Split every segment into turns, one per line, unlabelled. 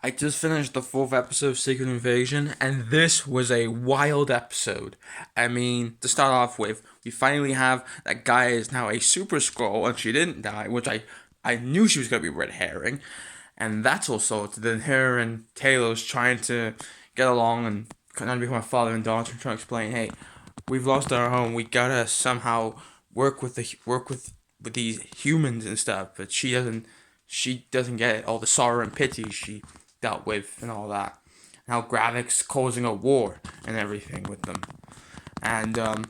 I just finished the fourth episode of Secret Invasion, and this was a wild episode. I mean, to start off with, we finally have that guy is now a Super Skrull, and she didn't die, which I knew she was going to be red herring, and that's all sorted. Then her and Talos trying to get along and kind of become a father and daughter, trying to explain, hey, we've lost our home, we gotta somehow work with these humans and stuff, but she doesn't get all the sorrow and pity she dealt with and all that. And how Gravik's causing a war and everything with them. And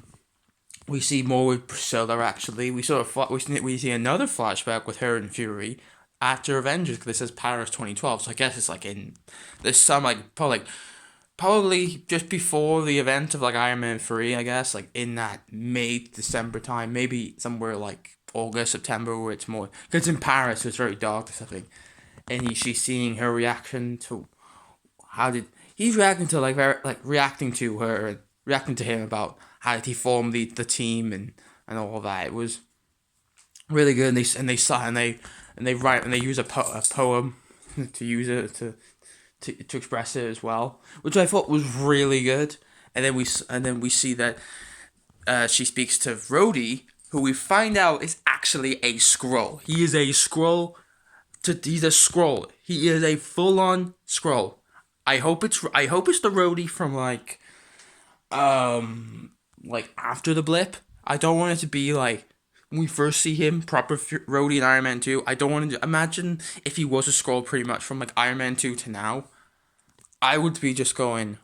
we see more with Priscilla actually. We see another flashback with her and Fury after Avengers because it says Paris 2012. So I guess it's like in there's some probably just before the event of like Iron Man 3, I guess, like in that May December time, maybe somewhere like August, September, where it's more because in Paris it's very dark or something, and she's seeing her reaction to how did he's reacting to reacting to her, reacting to him about how did he form the team and all that. It was really good, and they use a poem to use it to express it as well, which I thought was really good. And then we see that she speaks to Rhodey, who we find out is actually a Skrull. He is a Skrull. He's a Skrull. He is a full-on Skrull. I hope it's the Rhodey from like after the blip. I don't want it to be like when we first see him, proper Rhodey in Iron Man 2. I don't want to imagine if he was a Skrull pretty much from like Iron Man 2 to now. I would be just going,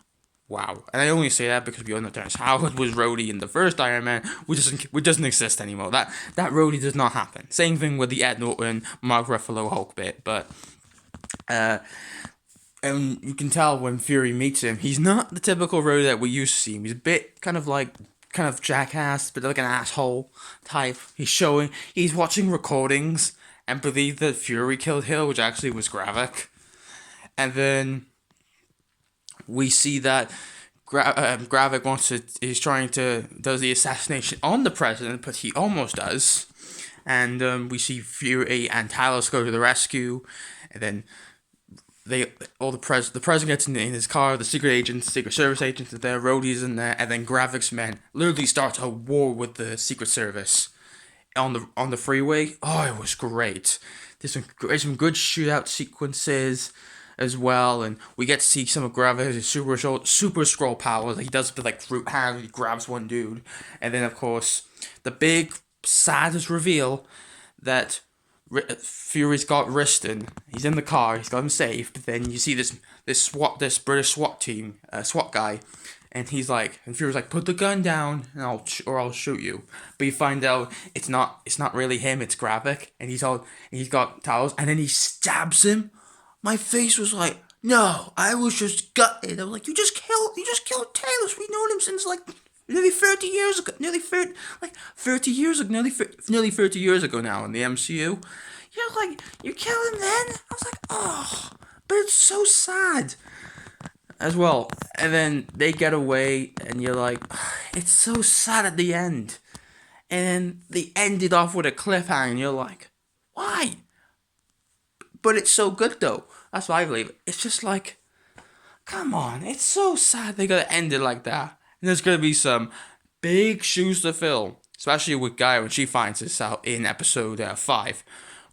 wow. And I only say that because we all know Terrence Howard was Rhodey in the first Iron Man, which doesn't exist anymore. That Rhodey does not happen. Same thing with the Ed Norton, Mark Ruffalo Hulk bit, but and you can tell when Fury meets him, he's not the typical Rhodey that we used to see him. He's a bit kind of jackass, but like an asshole type. He's watching recordings and believed that Fury killed Hill, which actually was Gravik. And then we see that Gravik does the assassination on the president, but he almost does. And we see Fury and Talos go to the rescue, and then the president gets in his car. The secret agents, Secret Service agents are there. Rhodey's in there, and then Gravik's men literally starts a war with the Secret Service on the freeway. Oh, it was great. There's some good shootout sequences as well, and we get to see some of Gravik's super Skrull powers. He does the like brute hand. He grabs one dude, and then of course the big saddest reveal that Fury's got Riston. He's in the car. He's got him safe. But then you see this British SWAT team, SWAT guy, and Fury's like, put the gun down, and I'll shoot you. But you find out it's not really him. It's Gravik, and he's got Talos, and then he stabs him. My face was like, no, I was just gutted. I was like, you just killed Talos. We've known him since like nearly 30 years ago, nearly 30 years ago, nearly 30 years ago now in the MCU. You're like, you killed him then? I was like, oh, but it's so sad as well. And then they get away, and you're like, it's so sad at the end. And they ended off with a cliffhanger, and you're like, why? But it's so good though. That's why I believe it. It's just like, come on, it's so sad they gotta end it like that. And there's gonna be some big shoes to fill, especially with Gaia when she finds this out in episode 5.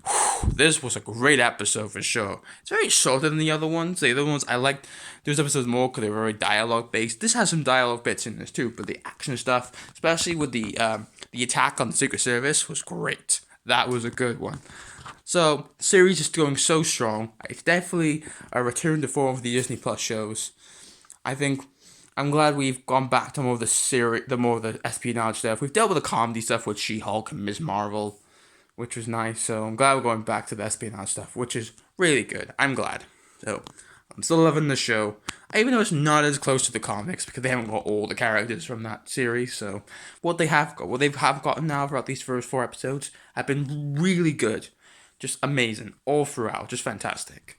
Whew, this was a great episode for sure. It's very shorter than the other ones. The other ones I liked those episodes more because they were very dialogue based. This has some dialogue bits in this too, but the action stuff, especially with the attack on the Secret Service, was great. That was a good one. So, the series is going so strong. It's definitely a return to form of the Disney Plus shows. I'm glad we've gone back to more of the espionage stuff. We've dealt with the comedy stuff with She-Hulk and Ms. Marvel, which was nice. So I'm glad we're going back to the espionage stuff, which is really good. I'm glad. So I'm still loving the show, even though it's not as close to the comics because they haven't got all the characters from that series. So what they have gotten now throughout these first 4 episodes have been really good. Just amazing all throughout, just fantastic.